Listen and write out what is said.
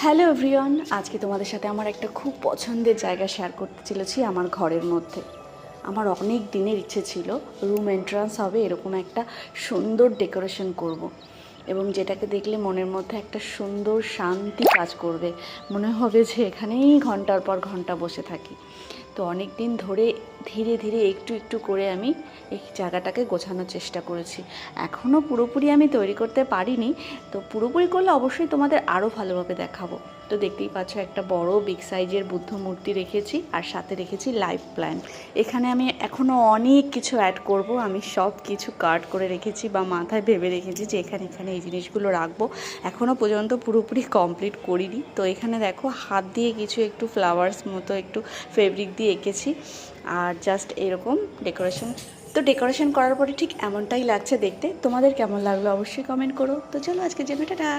Hello everyone, আজকে তোমাদের সাথে আমার একটা খুব পছন্দের জায়গা শেয়ার করতে চলেছি। আমার ঘরের মধ্যে আমার অনেক দিনের ইচ্ছে ছিল রুম এন্ট্রান্স হবে এরকম একটা সুন্দর ডেকোরেশন করব। এবং যেটাকে দেখলে মনের মধ্যে একটা সুন্দর শান্তি কাজ করবে, মনে হবে যে এখানেই ঘন্টার পর ঘন্টা বসে থাকি। তো অনেক দিন ধরে ধীরে ধীরে একটু একটু করে আমি এই জায়গাটাকে গোছানোর চেষ্টা করেছি। এখনও পুরোপুরি আমি তৈরি করতে পারিনি, তো পুরোপুরি করলে অবশ্যই তোমাদের আরও ভালোভাবে দেখাবো। তো দেখতেই পাচ্ছ একটা বড় বিগ সাইজের বুদ্ধ মূর্তি রেখেছি, আর সাথে রেখেছি লাইভ প্ল্যান্ট। এখানে আমি এখনও অনেক কিছু অ্যাড করব। আমি সব কিছু কাট করে রেখেছি বা মাথায় ভেবে রেখেছি যে এখানে এখানে এই জিনিসগুলো রাখবো। এখনও পর্যন্ত পুরোপুরি কমপ্লিট করিনি। তো এখানে দেখো হাত দিয়ে কিছু একটু ফ্লাওয়ার্স মতো একটু ফেব্রিক দিয়ে এঁকেছি, আর জাস্ট এরকম ডেকোরেশন। তো ডেকোরেশন করার পরে ঠিক এমনটাই লাগছে দেখতে। তোমাদের কেমন লাগলো অবশ্যই কমেন্ট করো। তো চলো আজকে যে টাটা।